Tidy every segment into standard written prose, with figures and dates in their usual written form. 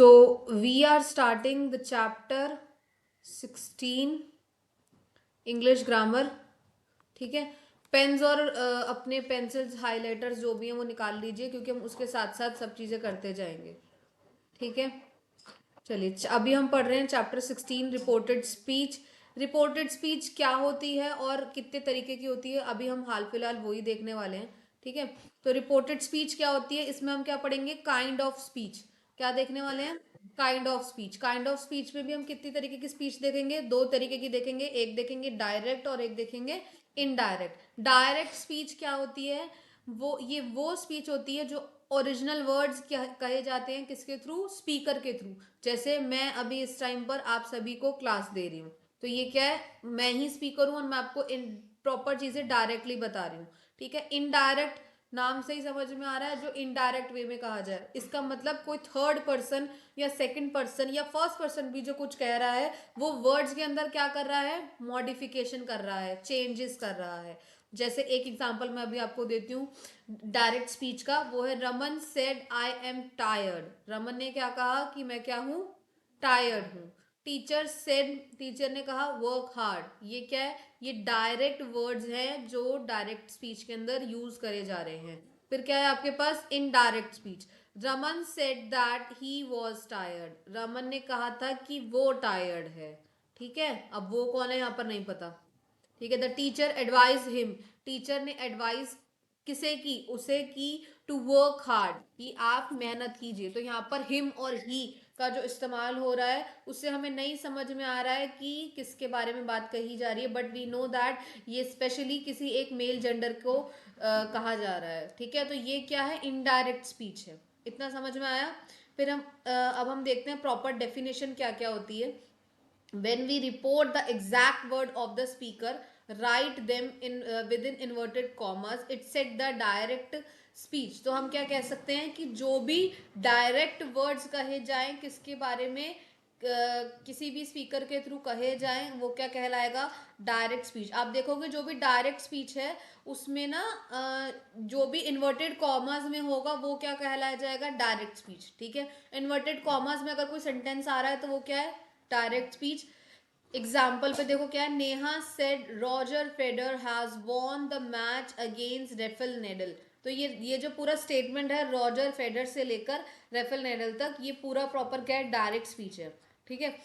So we are starting the chapter 16 English grammar. ठीक है. Pens और अपने पेंसिल्स हाइलाइटर्स जो भी हैं वो निकाल लीजिए, क्योंकि हम उसके साथ साथ सब चीज़ें करते जाएंगे. ठीक है. चलिए, अभी हम पढ़ रहे हैं chapter 16 reported speech. Reported speech क्या होती है और कितने तरीके की होती है, अभी हम हाल फिलहाल वही देखने वाले हैं. ठीक है. तो रिपोर्टेड स्पीच क्या होती है, इसमें हम क्या पढ़ेंगे, काइंड ऑफ स्पीच. क्या देखने वाले हैं, kind of speech. Kind of speech में भी हम कितनी तरीके की स्पीच देखेंगे, दो तरीके की देखेंगे. एक देखेंगे डायरेक्ट और एक देखेंगे इनडायरेक्ट. डायरेक्ट स्पीच क्या होती है, वो स्पीच होती है जो ओरिजिनल वर्ड्स कहे जाते हैं किसके थ्रू, स्पीकर के थ्रू. जैसे मैं अभी इस टाइम पर आप सभी को क्लास दे रही हूँ, तो ये क्या है, मैं ही स्पीकर हूँ और मैं आपको इन प्रॉपर चीजें डायरेक्टली बता रही हूँ. ठीक है. इनडायरेक्ट नाम से ही समझ में आ रहा है, जो इनडायरेक्ट वे में कहा जाए. इसका मतलब कोई थर्ड पर्सन या सेकंड पर्सन या फर्स्ट पर्सन भी जो कुछ कह रहा है, वो वर्ड्स के अंदर क्या कर रहा है, मॉडिफिकेशन कर रहा है, चेंजेस कर रहा है. जैसे एक एग्जांपल मैं अभी आपको देती हूँ डायरेक्ट स्पीच का, वो है Raman said I am tired. Raman ने क्या कहा कि मैं क्या हूं, टायर्ड हूं. टीचर सेड, टीचर ने कहा वर्क हार्ड. ये क्या है, ये डायरेक्ट वर्ड्स हैं जो डायरेक्ट स्पीच के अंदर यूज करे जा रहे हैं. फिर क्या है आपके पास, indirect speech. Raman said that he was tired. Raman ने कहा था कि वो टायर्ड है. ठीक है. अब वो कौन है यहाँ पर नहीं पता. ठीक है. The teacher advise him. Teacher ने एडवाइस किसे की, उसे की टू वर्क हार्ड, कि आप मेहनत कीजिए. तो यहाँ पर हिम और ही का जो इस्तेमाल हो रहा है, उससे हमें नहीं समझ में आ रहा है कि किसके बारे में बात कही जा रही है, बट वी नो दैट ये स्पेशली किसी एक मेल जेंडर को कहा जा रहा है. ठीक है. तो ये क्या है, इनडायरेक्ट स्पीच है. इतना समझ में आया. फिर हम अब हम देखते हैं प्रॉपर डेफिनेशन क्या क्या होती है. when we report the exact word of the speaker, write them in within inverted commas, it set the direct speech. तो हम क्या कह सकते हैं कि जो भी डायरेक्ट वर्ड्स कहे जाएं किसके बारे में, किसी भी स्पीकर के थ्रू कहे जाएं, वो क्या कहलाएगा, डायरेक्ट स्पीच. आप देखोगे जो भी डायरेक्ट स्पीच है उसमें ना जो भी इन्वर्टेड कॉमर्स में होगा वो क्या कहलाया जाएगा, डायरेक्ट स्पीच. ठीक है. इन्वर्टेड कॉमर्स में अगर कोई सेंटेंस आ रहा है तो वो क्या है, डायरेक्ट स्पीच. एग्जाम्पल पे देखो क्या है, Neha said Roger Federer has won the match against रेफेल needle. तो ये जो पूरा स्टेटमेंट है रॉजर फेडर से लेकर रेफेल नेडल तक, ये पूरा प्रॉपर क्या है, डायरेक्ट स्पीच है. ठीक है.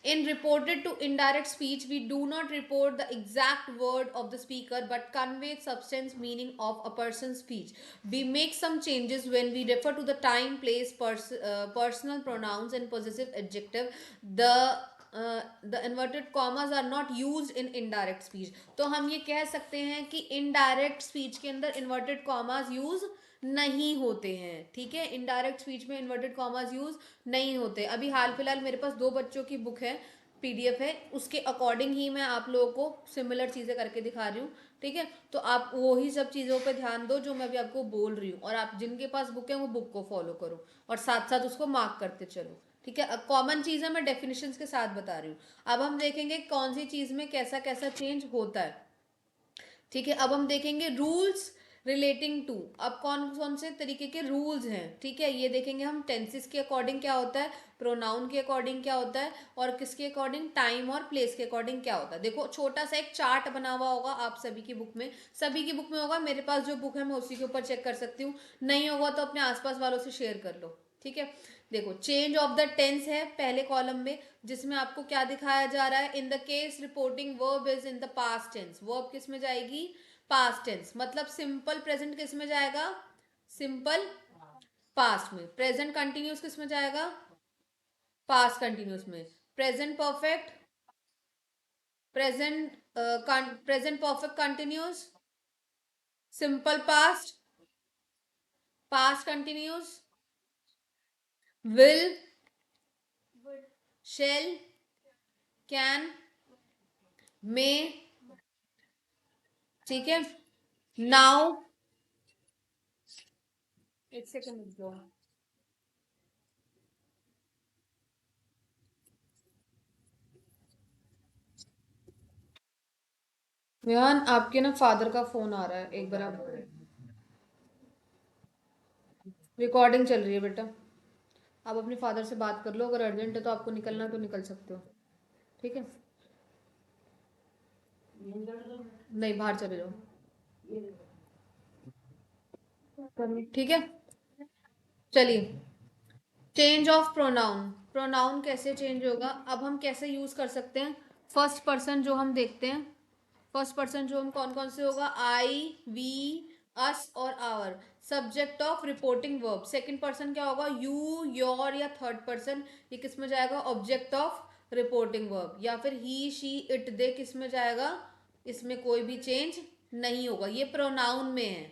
In reported to indirect speech, we do not report the exact word of the speaker but convey substance meaning of a person's speech. We make some changes when we refer to the time, place, personal pronouns and possessive adjective. The inverted commas are not used in indirect speech. तो हम ये कह सकते हैं कि indirect speech के अंदर inverted commas use नहीं होते हैं. ठीक है. इनडायरेक्ट स्पीच में इन्वर्टेड कॉमास यूज नहीं होते. अभी हाल फिलहाल मेरे पास दो बच्चों की बुक है, पीडीएफ है, उसके अकॉर्डिंग ही मैं आप लोगों को सिमिलर चीजें करके दिखा रही हूँ. ठीक है. तो आप वही सब चीजों पे ध्यान दो जो मैं अभी आपको बोल रही हूँ, और आप जिनके पास बुक है वो बुक को फॉलो करो और साथ साथ उसको मार्क करते चलो. ठीक है. कॉमन चीज है, मैं डेफिनेशंस के साथ बता रही हूँ. अब हम देखेंगे कौन सी चीज में कैसा कैसा चेंज होता है. ठीक है. अब हम देखेंगे रूल्स रिलेटिंग टू. अब कौन कौन से तरीके के रूल्स हैं. ठीक है. ये देखेंगे हम टेंसेस के अकॉर्डिंग क्या होता है, प्रोनाउन के अकॉर्डिंग क्या होता है, और किसके अकॉर्डिंग, टाइम और प्लेस के अकॉर्डिंग क्या होता है. देखो छोटा सा एक चार्ट बना हुआ होगा आप सभी की बुक में, सभी की बुक में होगा. मेरे पास जो बुक है मैं उसी के ऊपर चेक कर सकती हूँ. नहीं होगा तो अपने आसपास वालों से शेयर कर लो. ठीक है. देखो चेंज ऑफ द टेंस है पहले कॉलम में, जिसमें आपको क्या दिखाया जा रहा है, in the case reporting verb is in the past tense. Verb किस में जाएगी, पास्ट टेंस. मतलब सिंपल प्रेजेंट किस में जाएगा, सिंपल पास्ट में. प्रेजेंट कंटिन्यूस किस में जाएगा, पास्ट कंटिन्यूस में. Present perfect, present present perfect continuous, simple past, past continuous, will, shall, can, may. ठीक है. नाउ, एक सेकंड रुक जाओ. विहान आपके ना फादर का फोन आ रहा है, एक बार आप, रिकॉर्डिंग चल रही है बेटा. आप अपने फादर से बात कर लो, अगर अर्जेंट है तो आपको निकलना है तो निकल सकते हो, ठीक है। नहीं, बाहर चले जाओ, ठीक है। चलिए, चेंज ऑफ प्रोनाउन। प्रोनाउन कैसे चेंज होगा, अब हम कैसे यूज कर सकते हैं। फर्स्ट पर्सन जो हम देखते हैं, फर्स्ट पर्सन जो हम कौन कौन से होगा, आई, वी, अस और our. Subject of reporting verb. Second person क्या होगा, यू, योर या थर्ड पर्सन, ये किस में जाएगा, ऑब्जेक्ट ऑफ रिपोर्टिंग वर्ब। या फिर ही, शी, इट, दे किस में जाएगा, इसमें कोई भी चेंज नहीं होगा, ये प्रोनाउन में है,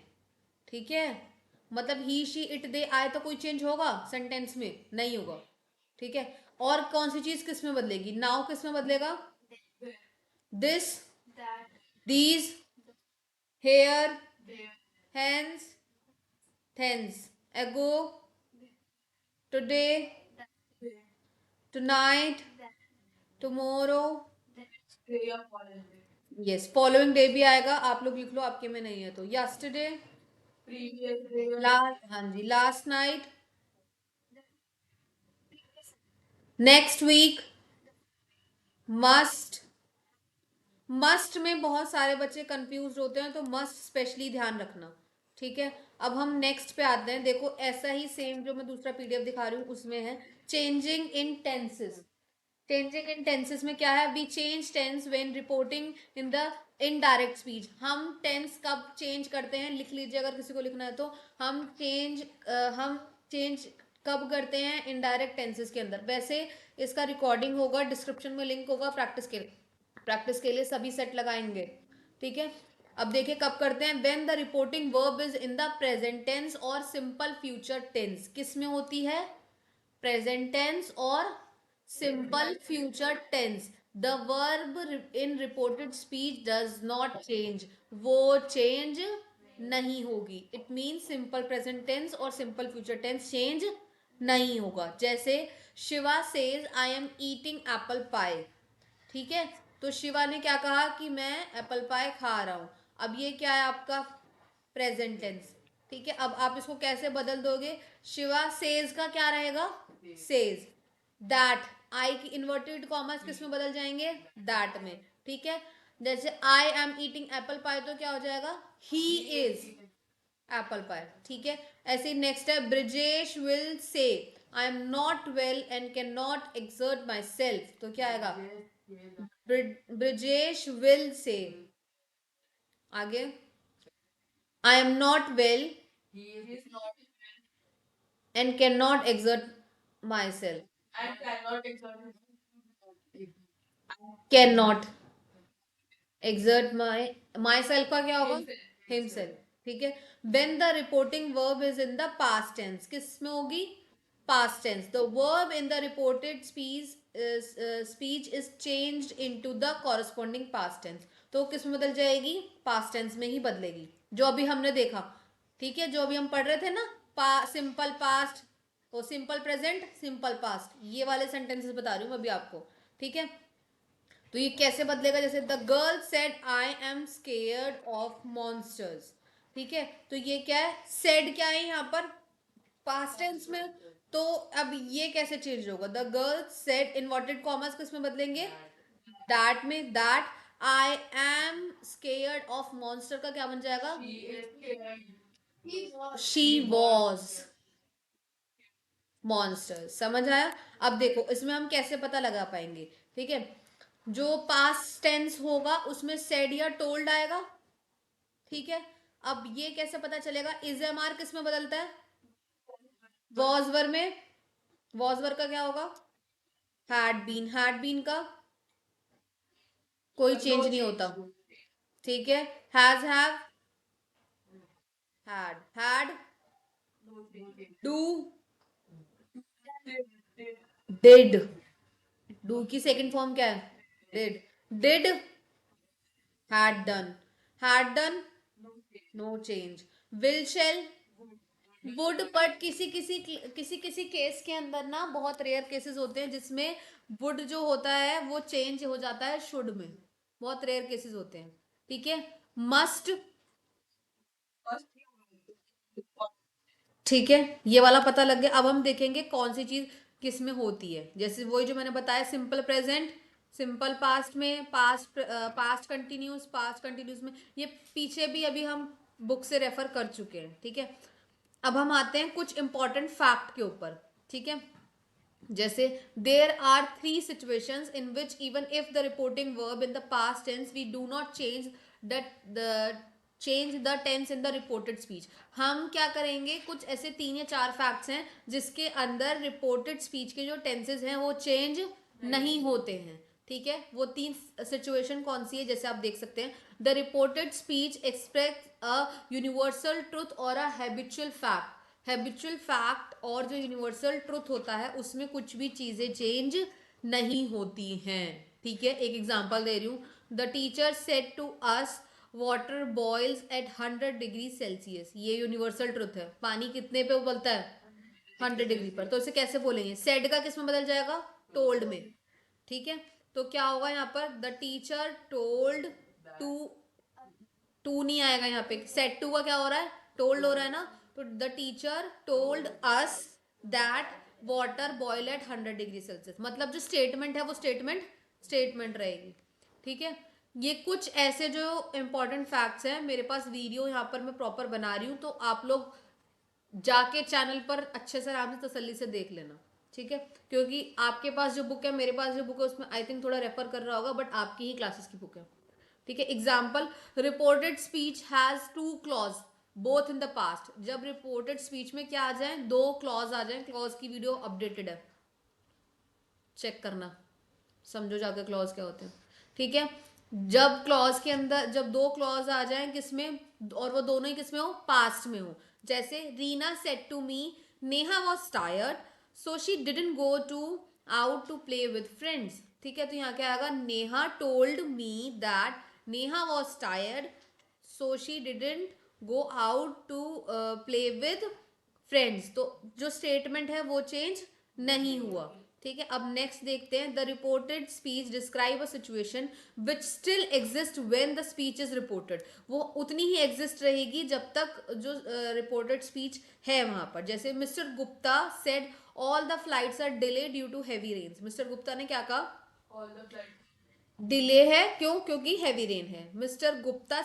ठीक है। मतलब ही, शी, इट, दे आए तो कोई चेंज होगा सेंटेंस में, नहीं होगा, ठीक है। और कौन सी चीज किस में बदलेगी, नाउ किस में बदलेगा, this, these, here, hence, thence, ago, today, tonight, tomorrow, yes, following day भी आएगा, आप लोग लिख लो, आपके में नहीं है तो यस्टरडे, लास्ट, हाँ जी, last night, next week, must. Must में बहुत सारे बच्चे कंफ्यूज होते हैं, तो मस्ट स्पेशली ध्यान रखना, ठीक है। अब हम नेक्स्ट पे आते हैं, देखो ऐसा ही सेम जो मैं दूसरा पीडीएफ दिखा रही हूँ उसमें है changing in tenses. Changing in tenses में क्या है, we change tense when reporting in the indirect speech. हम टेंस कब चेंज करते हैं, लिख लीजिए अगर किसी को लिखना है तो। हम चेंज कब करते हैं, इनडायरेक्ट टेंसेस के अंदर। वैसे इसका रिकॉर्डिंग होगा, डिस्क्रिप्शन में लिंक होगा, प्रैक्टिस के लिए सभी सेट लगाएंगे, ठीक है। अब देखिए कब करते हैं, when the reporting verb is in the present tense और सिंपल फ्यूचर टेंस। किस में होती है, प्रेजेंट टेंस और simple future tense. The verb in reported speech does not change, वो चेंज नहीं होगी। It mean simple present tense और सिंपल फ्यूचर टेंस चेंज नहीं होगा। जैसे Shiva says I am eating apple pie, ठीक है। तो शिवा ने क्या कहा कि मैं एप्पल पाई खा रहा हूं। अब ये क्या है आपका, प्रेजेंट टेंस, ठीक है। अब आप इसको कैसे बदल दोगे, शिवा सेज का क्या रहेगा, सेज। दैट, आई की इन्वर्टेड कॉमर्स किस में बदल जाएंगे, दैट में, ठीक है। जैसे आई एम ईटिंग एप्पल पाई तो क्या हो जाएगा, ही इज एप्पल पाई, ठीक है। ऐसे नेक्स्ट है, Brijesh will say I am not well and can not exert myself, तो क्या आएगा, ब्रिजेश विल से। आगे, I am not well and can not exert myself, can not exert myself का क्या होगा, हिमसेल्फ, ठीक है। When the reporting verb is in the past tense, किस में होगी, past tense. The verb in the reported speech is changed into the corresponding past tense. तो किस में बदल जाएगी, पास्ट टेंस में ही बदलेगी, जो अभी हमने देखा, ठीक है। जो अभी हम पढ़ रहे थे ना, सिंपल पास्ट, तो सिंपल प्रेजेंट, सिंपल पास्ट, ये वाले सेंटेंसेस बता रही हूँ मैं अभी आपको, ठीक है। तो ये कैसे बदलेगा, जैसे the girl said I am scared of monsters, ठीक है। तो ये क्या है, सेड क्या है यहाँ पर, पास्ट टेंस में। तो अब ये कैसे चेंज होगा, the girl said, inverted commas किस में बदलेंगे, दैट में। That I am scared of monster का क्या बन जाएगा, शी वॉज मॉन्स्टर। समझ आया। अब देखो इसमें हम कैसे पता लगा पाएंगे, ठीक है। जो पास्ट टेंस होगा उसमें सेड या टोल्ड आएगा, ठीक है। अब ये कैसे पता चलेगा, इज एम आर किस में बदलता है, वॉजवर में। वॉजवर का क्या होगा, हैड बीन। हैड बीन का कोई चेंज नहीं होता, ठीक है। Have had do did. Do की सेकंड फॉर्म क्या है, did. Did, had done, no change. Will shall, would. But किसी किसी केस के अंदर ना, बहुत रेयर केसेस होते हैं जिसमें वुड जो होता है वो चेंज हो जाता है शुड में, बहुत रेयर केसेस होते हैं, ठीक है। मस्ट, ठीक है, ये वाला पता लग गया। अब हम देखेंगे कौन सी चीज किस में होती है। जैसे वही जो मैंने बताया, सिंपल प्रेजेंट, सिंपल पास्ट में, पास्ट कंटिन्यूस, पास्ट कंटिन्यूस में, ये पीछे भी अभी हम बुक से रेफर कर चुके हैं। ठीक है, अब हम आते हैं कुछ इंपॉर्टेंट फैक्ट के ऊपर। ठीक है, जैसे there are 3 situations in which even if the reporting verb in the past tense we do not change the tense in the reported speech. हम क्या करेंगे, कुछ ऐसे 3 या 4 फैक्ट्स हैं जिसके अंदर रिपोर्टेड स्पीच के जो टेंसेज हैं वो चेंज नहीं होते हैं। ठीक है, वो 3 सिचुएशन कौन सी है, जैसे आप देख सकते हैं, the reported speech express a universal truth और अ हैबिचुअल फैक्ट। हैबिचुअल फैक्ट और जो यूनिवर्सल ट्रुथ होता है उसमें कुछ भी चीजें चेंज नहीं होती हैं। ठीक है, एक एग्जांपल दे रही हूँ, the teacher said to us water boils at 100 degree Celsius. ये यूनिवर्सल ट्रुथ है, पानी कितने पे उबलता है, 100 डिग्री पर। तो इसे कैसे बोलेंगे, सेड का किस में बदल जाएगा, टोल्ड में। ठीक है, तो क्या होगा यहाँ पर, the teacher told to, to नहीं आएगा यहाँ पे, सेट टू का क्या हो रहा है, टोल्ड हो रहा है ना। तो the teacher told us that water boil at 100 degree Celsius, मतलब जो स्टेटमेंट है वो स्टेटमेंट रहेगी। ठीक है, ये कुछ ऐसे जो इंपॉर्टेंट फैक्ट्स हैं, मेरे पास वीडियो यहाँ पर मैं प्रॉपर बना रही हूँ, तो आप लोग जाके चैनल पर अच्छे से आराम से तसल्ली से देख लेना। ठीक है, क्योंकि आपके पास जो बुक है, मेरे पास जो बुक है, उसमें आई थिंक थोड़ा रेफर कर रहा होगा, बट आपकी ही क्लासेस की बुक है। ठीक है, example, reported speech has 2 clause both in the past. जब रिपोर्टेड स्पीच में क्या आ जाए, 2 क्लॉज आ जाए, क्लॉज की वीडियो अपडेटेड है, चेक करना, समझो जाकर क्लॉज क्या होते हैं। ठीक है, जब क्लॉज के अंदर जब 2 क्लॉज आ जाए किसमें, और वो दोनों ही किसमें हो, पास्ट में हो। जैसे Reena said to me Neha was tired so she didn't go to out to play with friends. ठीक है, तो यहाँ क्या आएगा, Neha told me that Neha was tired so she didn't go out to play with friends. तो जो स्टेटमेंट है वो चेंज नहीं हुआ। ठीक है, अब नेक्स्ट देखते हैं, the reported speech describe a situation which still exist when the speech is reported. वो उतनी ही एग्जिस्ट रहेगी जब तक जो रिपोर्टेड स्पीच है वहां पर। जैसे mister Gupta said all the flights are delay due to heavy rains. Mister Gupta ने क्या कहा, डिले है, क्यों, क्योंकि हैवी रेन है। मिस्टर गुप्ता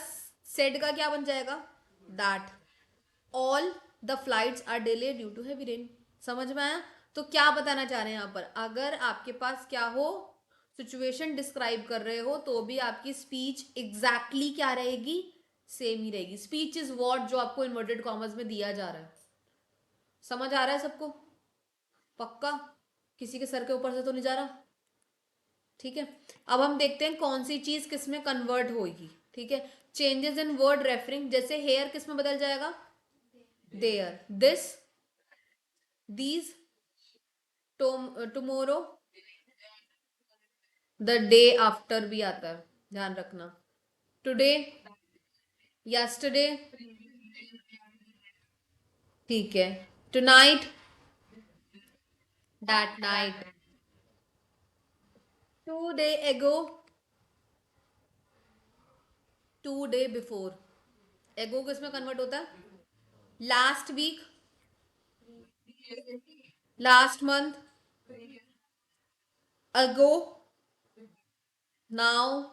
सेड का क्या बन जाएगा, that all the flights are delay due to heavy rain. समझ में आया। तो क्या बताना चाह रहे हैं यहाँ पर, अगर आपके पास क्या हो, सिचुएशन डिस्क्राइब कर रहे हो, तो भी आपकी स्पीच एग्जैक्टली क्या रहेगी, सेम ही रहेगी। स्पीच इज वॉट, जो आपको इन्वर्टेड कॉमर्स में दिया जा रहा है। समझ आ रहा है सबको, पक्का, किसी के सर के ऊपर से तो नहीं जा रहा। ठीक है, अब हम देखते हैं कौन सी चीज किस में कन्वर्ट होगी। ठीक है, चेंजेस इन वर्ड रेफरिंग, जैसे हेयर किस में बदल जाएगा, there, this, these, tomorrow, the day after भी आता है, ध्यान रखना। टुडे, यस्टरडे, ठीक है, tonight, that night, two day ago, two day before. Ago किस में कन्वर्ट होता है, last week, last month, ago, now.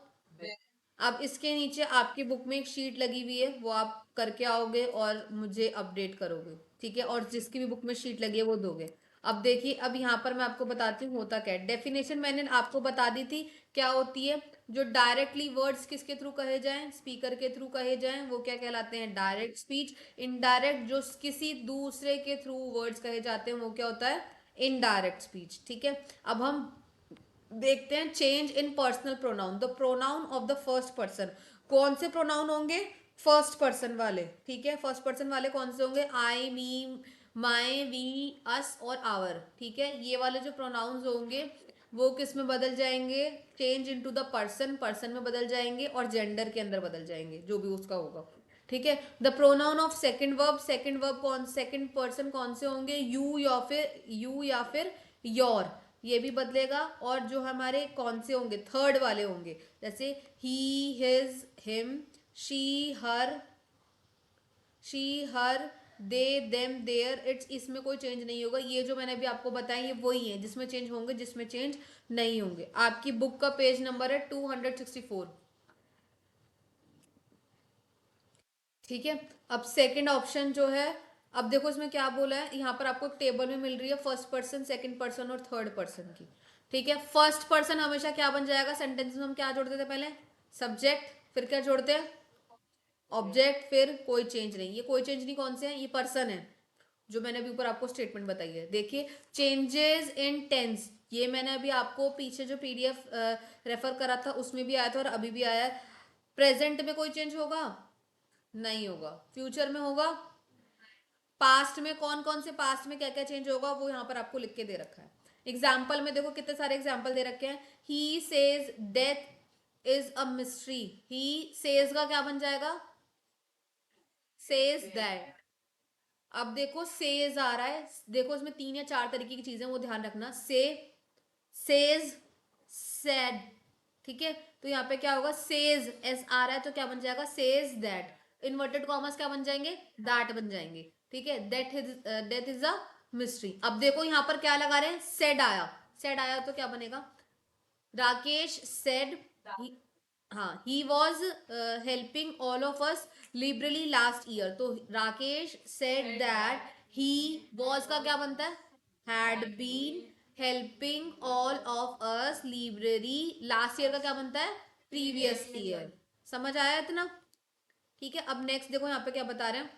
अब इसके नीचे आपकी बुक में एक शीट लगी हुई है, वो आप करके आओगे और मुझे अपडेट करोगे। ठीक है, और जिसकी भी बुक में शीट लगी है वो दोगे। अब देखिए, अब यहाँ पर मैं आपको बताती हूँ होता क्या है। डेफिनेशन मैंने आपको बता दी थी क्या होती है, जो डायरेक्टली वर्ड्स किसके थ्रू कहे जाएं, स्पीकर के थ्रू कहे जाएं, वो क्या कहलाते हैं, डायरेक्ट स्पीच। इनडायरेक्ट, जो किसी दूसरे के थ्रू वर्ड्स कहे जाते हैं, वो क्या होता है, इनडायरेक्ट स्पीच। ठीक है, अब हम देखते हैं change in personal pronoun, the pronoun of the first person. कौन से प्रोनाउन होंगे, फर्स्ट पर्सन वाले। ठीक है, फर्स्ट पर्सन वाले कौन से होंगे, आई, मी, माई, वी, अस और आवर। ठीक है, ये वाले जो प्रोनाउंस होंगे वो किस में बदल जाएंगे, change into the person, person में बदल जाएंगे और जेंडर के अंदर बदल जाएंगे, जो भी उसका होगा। ठीक है, the pronoun of second verb, second verb कौन, सेकंड पर्सन कौन से होंगे, यू या फिर योर, ये भी बदलेगा। और जो हमारे कौन से होंगे, थर्ड वाले होंगे, जैसे he, his, him, she, her, they them their its, इसमें कोई चेंज नहीं होगा। ये जो मैंने अभी आपको बताया ये वही है जिसमें चेंज होंगे, जिसमें चेंज नहीं होंगे। आपकी बुक का पेज नंबर है 264। ठीक है, अब सेकंड ऑप्शन जो है, अब देखो इसमें क्या बोला है, यहाँ पर आपको टेबल में मिल रही है फर्स्ट पर्सन, सेकंड पर्सन और थर्ड पर्सन की। ठीक है, फर्स्ट पर्सन हमेशा क्या बन जाएगा, सेंटेंस में हम क्या जोड़ते थे पहले, सब्जेक्ट, फिर क्या जोड़ते हैं, ऑब्जेक्ट, फिर कोई चेंज नहीं। ये कोई चेंज नहीं कौन से है, ये पर्सन है जो मैंने अभी ऊपर आपको स्टेटमेंट बताई है। देखिए, चेंजेस इन टेंस, ये मैंने अभी आपको पीछे जो पीडीएफ रेफर करा था उसमें भी आया था और अभी भी आया है। प्रेजेंट में कोई चेंज होगा, नहीं होगा। फ्यूचर में होगा। पास्ट में कौन कौन से, पास्ट में क्या क्या चेंज होगा वो यहाँ पर आपको लिख के दे रखा है। एग्जाम्पल में देखो कितने सारे एग्जाम्पल दे रखे हैं। He says death is a mystery, he says का क्या बन जाएगा, सेज दैट। अब देखो सेज आ रहा है, देखो इसमें 3 या 4 तरीके की चीजें वो ध्यान रखना, से, सेज, सेड। ठीक है, तो यहाँ पे क्या होगा, सेज एस आ रहा है तो क्या बन जाएगा, सेज दैट। इन्वर्टेड कॉमर्स क्या बन जाएंगे, दैट बन जाएंगे। ठीक है, डेथ इज अ मिस्ट्री। अब देखो यहाँ पर क्या लगा रहे हैं, सेड आया, सेड आया तो क्या बनेगा, राकेश सेड, हाँ, he was helping all of us liberally last year, तो Rakesh said that he was का क्या बनता है, had been helping all of us liberally last year का क्या बनता है, प्रीवियस ईयर। समझ आया इतना। ठीक है, अब नेक्स्ट देखो यहाँ पे क्या बता रहे हैं,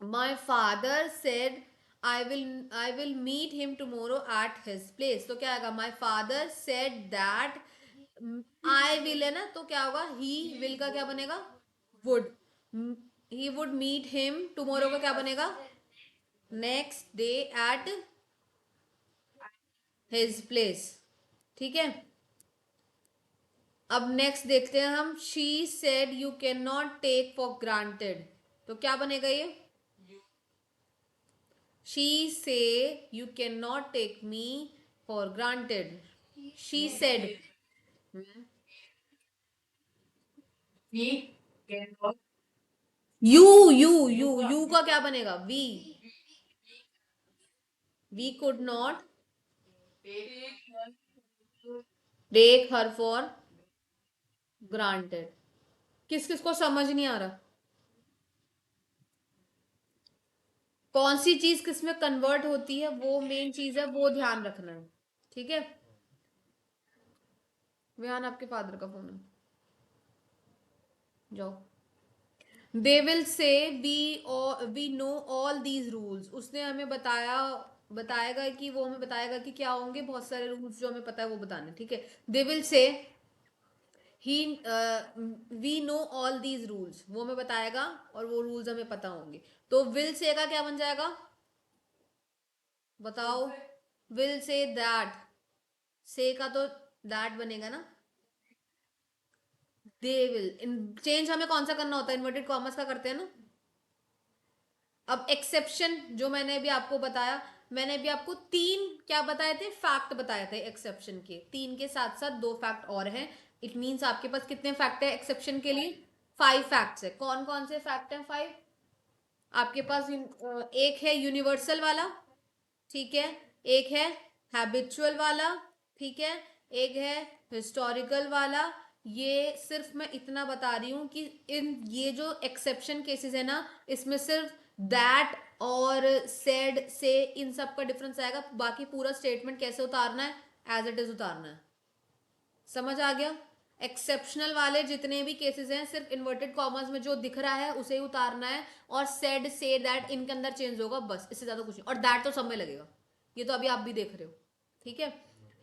my father said I will meet him tomorrow at his place, तो क्या आएगा, my father said that, I will है ना, तो क्या होगा, ही विल का क्या बनेगा, would, he would meet him tomorrow का क्या बनेगा, next day at his place. ठीक है, अब नेक्स्ट देखते हैं हम, she said you can not take for granted, तो क्या बनेगा ये, she say you can not take me for granted, she said, you का क्या बनेगा, we could not take her for granted. किस किस को समझ नहीं आ रहा, कौन सी चीज किस में कन्वर्ट होती है, वो मेन चीज है, वो ध्यान रखना है। ठीक है, विहान आपके फादर का फोन है, जाओ। They will say we know all these rules, उसने हमें बताया, बताएगा कि वो हमें बताएगा कि क्या होंगे, बहुत सारे रूल्स जो हमें पता है वो बताने। ठीक है, they will say he we know all these rules, वो हमें बताएगा और वो रूल्स हमें पता होंगे। तो विल से का क्या बन जाएगा, बताओ, विल से दैट, से का तो दैट बनेगा ना, दे विल, चेंज हमें कौन सा करना होता है, इन्वर्टेड कॉमर्स का करते हैं ना। अब एक्सेप्शन जो मैंने अभी आपको बताया, मैंने अभी आपको 3 क्या बताए थे, फैक्ट बताए थे एक्सेप्शन के, 3 के साथ साथ 2 फैक्ट और हैं। इट मीन्स आपके पास कितने फैक्ट है एक्सेप्शन के लिए, 5 फैक्ट्स है। कौन कौन से फैक्ट हैं 5, आपके पास एक है यूनिवर्सल वाला, ठीक है, एक है हैबिचुअल वाला, ठीक है, एक है हिस्टोरिकल वाला। ये सिर्फ मैं इतना बता रही हूं कि इन ये जो एक्सेप्शन केसेस है ना, इसमें सिर्फ दैट और सेड से इन सब का डिफरेंस आएगा, बाकी पूरा स्टेटमेंट कैसे उतारना है, एज इट इज उतारना है। समझ आ गया। एक्सेप्शनल वाले जितने भी केसेस हैं सिर्फ इन्वर्टेड कॉमर्स में जो दिख रहा है उसे ही उतारना है, और सेड से दैट इनके अंदर चेंज होगा, बस, इससे ज्यादा कुछ नहीं। और दैट तो सब में लगेगा, ये तो अभी आप भी देख रहे हो। ठीक है,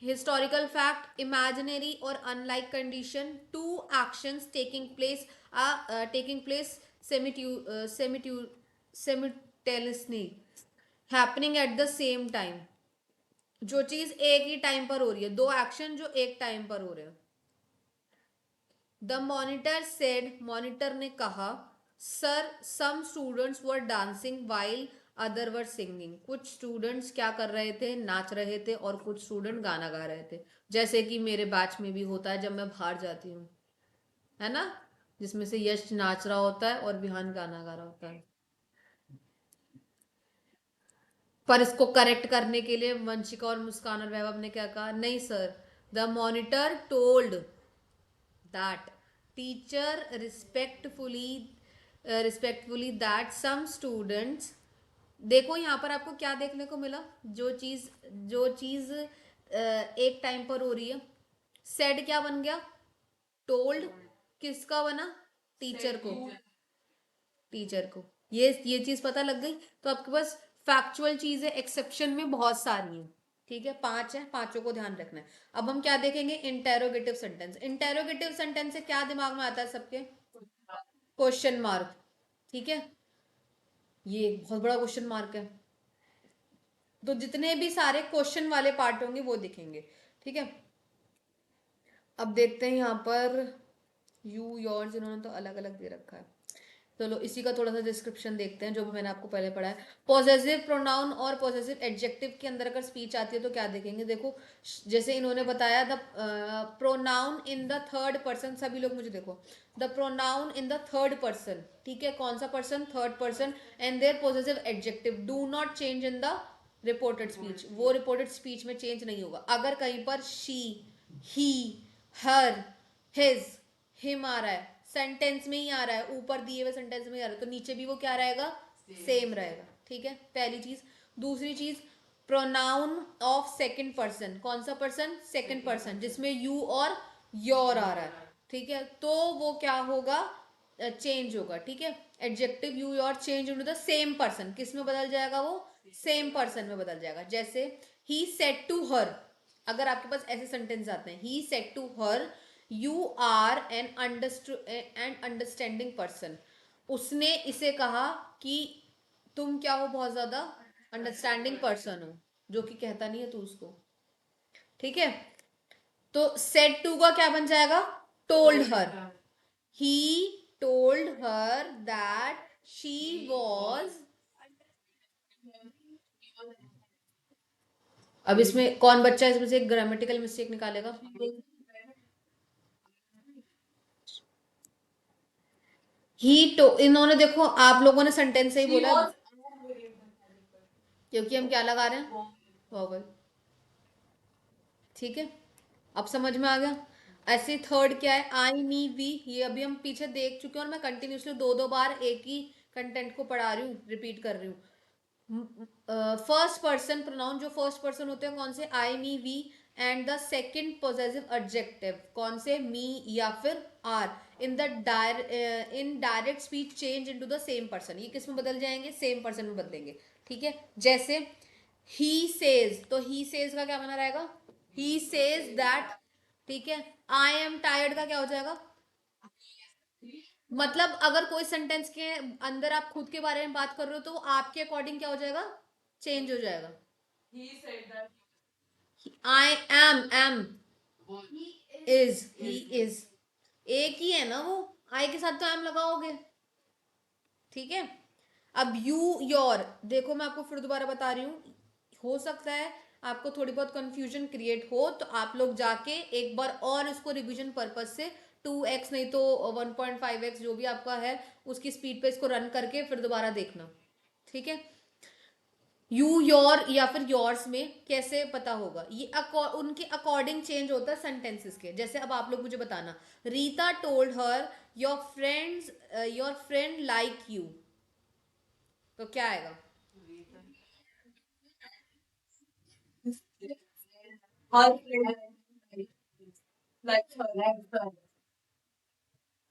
हिस्टोरिकल फैक्ट, इमेजिनरी और unlike condition, two actions taking place simultaneously happening at the same time, जो चीज एक ही टाइम पर हो रही है, 2 एक्शन जो एक टाइम पर हो रहे हैं। द मॉनिटर सेड, मॉनिटर ने कहा, sir some students were dancing while other were singing, कुछ स्टूडेंट्स क्या कर रहे थे, नाच रहे थे, और कुछ स्टूडेंट गाना गा रहे थे, जैसे कि मेरे बैच में भी होता है जब मैं बाहर जाती हूँ, है ना, जिसमें से यश नाच रहा होता है और विहान गाना गा रहा होता है। पर इसको करेक्ट करने के लिए वंशिका और मुस्कान और वैभव ने क्या कहा, नहीं sir, the monitor told that teacher respectfully that some students, देखो यहाँ पर आपको क्या देखने को मिला, जो चीज एक टाइम पर हो रही है, सेड क्या बन गया, टोल्ड, किसका बना, टीचर को, टीचर को। ये चीज पता लग गई। तो आपके पास फैक्चुअल चीज है, एक्सेप्शन में बहुत सारी हैं, ठीक है, 5 है, पांचों को ध्यान रखना है। अब हम क्या देखेंगे, इंटेरोगेटिव सेंटेंस। इंटेरोगेटिव सेंटेंस से क्या दिमाग में आता है सबके, क्वेश्चन मार्क, ठीक है, ये एक बहुत बड़ा क्वेश्चन मार्क है। तो जितने भी सारे क्वेश्चन वाले पार्ट होंगे वो दिखेंगे, ठीक है। अब देखते हैं यहाँ पर यू योर्स, इन्होंने तो अलग अलग दे रखा है। चलो इसी का थोड़ा सा डिस्क्रिप्शन देखते हैं, जो भी मैंने आपको पहले पढ़ा है। पॉसेसिव प्रोनाउन और पॉसेसिव एडजेक्टिव के अंदर अगर स्पीच आती है तो क्या देखेंगे, देखो जैसे इन्होंने बताया, the pronoun in the third person, सभी लोग मुझे देखो, the pronoun in the third person, ठीक है, कौन सा person, third person, and their possessive adjective do not change in the reported speech, वो रिपोर्टेड स्पीच में चेंज नहीं होगा। अगर कहीं पर she, he, her, his, him आ रहा है, सेंटेंस में ही आ रहा है, ऊपर दिए हुए सेंटेंस में ही आ रहा है, तो नीचे भी वो क्या रहेगा, सेम रहेगा, ठीक है, पहली चीज। दूसरी चीज, प्रोनाउन ऑफ सेकंड पर्सन, कौन सा पर्सन, सेकंड पर्सन, जिसमें यू और योर आ रहा है, ठीक है, तो वो क्या होगा, चेंज होगा, ठीक है। Adjective you your change into the same person, किस में बदल जाएगा वो, सेम पर्सन में बदल जाएगा। जैसे ही सेड टू हर, अगर आपके पास ऐसे सेंटेंस आते हैं, he said to her you are an understanding person, उसने इसे कहा कि तुम क्या हो, बहुत ज्यादा अंडरस्टैंडिंग पर्सन हो, जो कि कहता नहीं है तू उसको, ठीक है। तो सेड टू का क्या बन जाएगा, told her, he told her that she was, अब इसमें कौन बच्चा इसमें से ग्रामेटिकल मिस्टेक निकालेगा, ही टो, इन्होंने देखो आप लोगों ने सेंटेंस से ही बोला, क्योंकि हम क्या लगा रहे हैं, वॉवल, ठीक है। अब समझ में आ गया। ऐसे थर्ड क्या है, आई, मी, वी, ये अभी हम पीछे देख चुके हैं और मैं कंटिन्यूसली दो दो बार एक ही कंटेंट को पढ़ा रही हूँ, रिपीट कर रही हूँ। फर्स्ट पर्सन प्रोनाउन, जो फर्स्ट पर्सन होते हैं कौन से, I, me, we, and the second possessive adjective कौन से, मी या फिर our, in the indirect speech change into the same person, ये किस में बदल जाएंगे, सेम पर्सन में बदलेंगे, ठीक है। जैसे ही सेज, तो ही सेज का क्या बना रहेगा, ही सेज दैट, ठीक है। आई एम टायर्ड का क्या हो जाएगा, मतलब अगर कोई सेंटेंस के अंदर आप खुद के बारे में बात कर रहे हो तो आपके अकॉर्डिंग क्या हो जाएगा, चेंज हो जाएगा। I am is, he is, एक ही है ना वो, आई के साथ तो एम लगाओगे, ठीक है। अब यू योर, देखो मैं आपको फिर दोबारा बता रही हूँ, हो सकता है आपको थोड़ी बहुत कंफ्यूजन क्रिएट हो, तो आप लोग जाके एक बार और इसको रिवीजन पर्पज से 2x नहीं तो 1.5x जो भी आपका है उसकी स्पीड पे इसको रन करके फिर दोबारा देखना, ठीक है। यू योर या फिर योर्स में कैसे पता होगा, ये उनके अकॉर्डिंग चेंज होता है सेंटेंसेस के। जैसे अब आप लोग मुझे बताना, Rita told her your friend like you, तो क्या आएगा,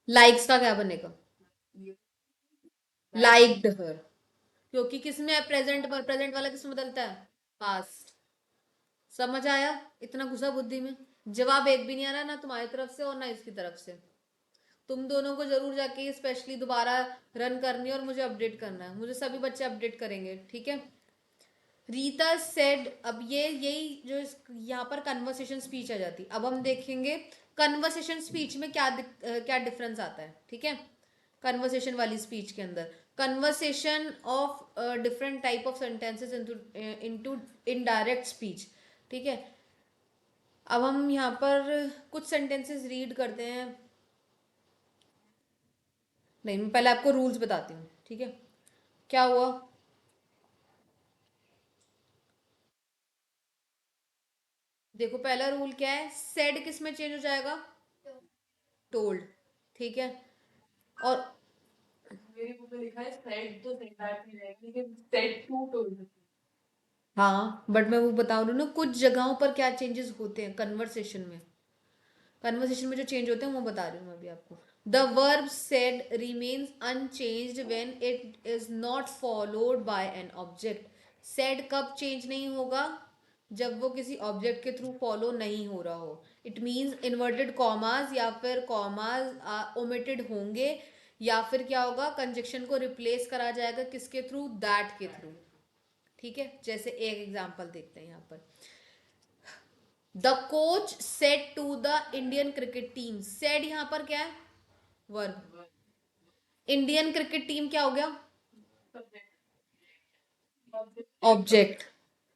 लाइक्स का क्या बनेगा, लाइक्ड हर, क्योंकि किसमें है, प्रेजेंट पर, प्रेजेंट वाला किसमें बदलता है, पास्ट। समझ आया, इतना घुसा बुद्धि में, जवाब एक भी नहीं आ रहा ना तुम्हारी तरफ से और ना इसकी तरफ से। तुम दोनों को जरूर जाके स्पेशली दोबारा रन करनी है और मुझे अपडेट करना है, मुझे सभी बच्चे अपडेट करेंगे, ठीक है। रीता सेड, अब ये यही जो यहाँ पर कन्वर्सेशन स्पीच आ जाती, अब हम देखेंगे कन्वर्सेशन स्पीच में क्या डिफरेंस आता है, ठीक है। कन्वर्सेशन वाली स्पीच के अंदर, conversation of different type of sentences into indirect speech, ठीक है। अब हम यहाँ पर कुछ सेंटेंसेस रीड करते हैं, नहीं मैं पहले आपको रूल्स बताती हूँ, ठीक है। क्या हुआ, देखो पहला रूल क्या है, सेड किस में चेंज हो जाएगा, टोल्ड, ठीक है। और मेरी बुक में लिखा है सेड तो सेड नहीं रहेगा, लेकिन सेड टू टोल्ड। हाँ बट मैं वो बता रही हूँ ना, कुछ जगहों पर क्या चेंजेस होते हैं कन्वर्सेशन में, कन्वर्सेशन में जो चेंज होते हैं वो बता रही हूँ मैं अभी आपको। The verb said remains unchanged when it is not followed by an object. Said कब चेंज नहीं होगा, जब वो किसी ऑब्जेक्ट के थ्रू फॉलो नहीं हो रहा हो। इट मीन्स इन्वर्टेड कॉमास या फिर कॉमास ओमिटेड होंगे, या फिर क्या होगा, कंजक्शन को रिप्लेस करा जाएगा किसके थ्रू, दैट के थ्रू। ठीक है, जैसे एक एग्जांपल देखते हैं यहाँ पर। The coach said to the Indian cricket team, said यहां पर क्या है, वर्ब। इंडियन क्रिकेट टीम क्या हो गया, ऑब्जेक्ट।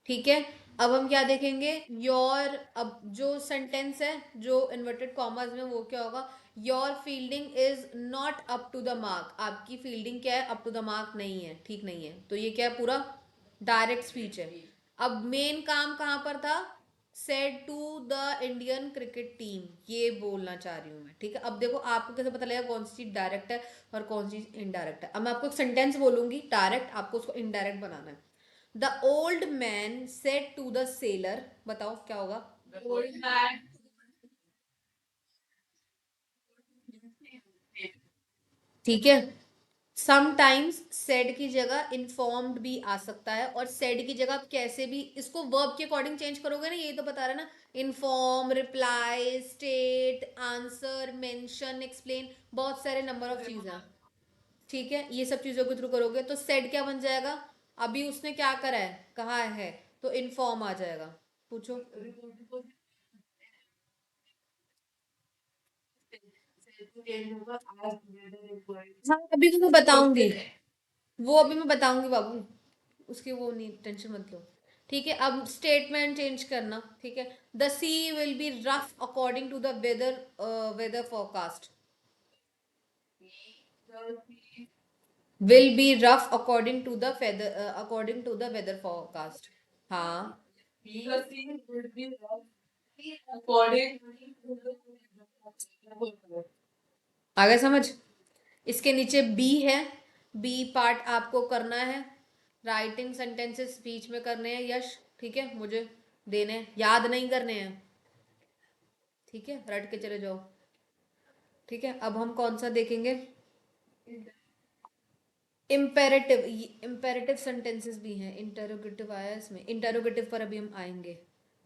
ठीक है, अब हम क्या देखेंगे, योर, अब जो सेंटेंस है जो इन्वर्टेड कॉमर्स में, वो क्या होगा, your fielding is not up to the mark, आपकी फील्डिंग क्या है, अप टू द मार्क नहीं है, ठीक नहीं है। तो ये क्या है, पूरा डायरेक्ट स्पीच है। अब मेन काम कहां पर था, said to the Indian cricket team, ये बोलना चाह रही हूँ मैं। ठीक है, अब देखो आपको कैसे पता लगेगा कौन सी चीज डायरेक्ट है और कौन सी इनडायरेक्ट है। अब मैं आपको एक सेंटेंस बोलूंगी डायरेक्ट, आपको उसको इनडायरेक्ट बनाना है। The old man said to the sailor, बताओ क्या होगा, ओल्ड मैन, ठीक है। समटाइम्स सेड की जगह इन्फॉर्म्ड भी आ सकता है, और सेड की जगह आप कैसे भी इसको वर्ब के अकॉर्डिंग चेंज करोगे ना, यही तो बता रहा है ना, inform, reply, state, answer, mention, explain, बहुत सारे नंबर ऑफ चीज हैं। ठीक है, ये सब चीजों के थ्रू करोगे तो सेड क्या बन जाएगा, अभी उसने क्या करा है, कहा है, तो इन्फॉर्म आ जाएगा। पूछो। हाँ अभी तो मैं बताऊंगी, वो अभी मैं बताऊंगी बाबू, उसकी वो नहीं, टेंशन मत लो। ठीक है, अब स्टेटमेंट चेंज करना। ठीक है, the sea will be rough according to the weather, weather forecast, will be rough according to the feather, according to the weather forecast. हाँ, आ गया समझ। इसके नीचे बी है, बी पार्ट आपको करना है, राइटिंग सेंटेंसेस स्पीच में करने हैं यश, ठीक है, मुझे देने हैं, याद नहीं करने हैं। ठीक है, रट के चले जाओ। ठीक है, अब हम कौन सा देखेंगे, इम्पेरेटिव, इम्पेरेटिव सेंटेंसेस भी हैं, इंटरोगेटिव आया है इसमें, इंटरोगेटिव पर अभी हम आएंगे।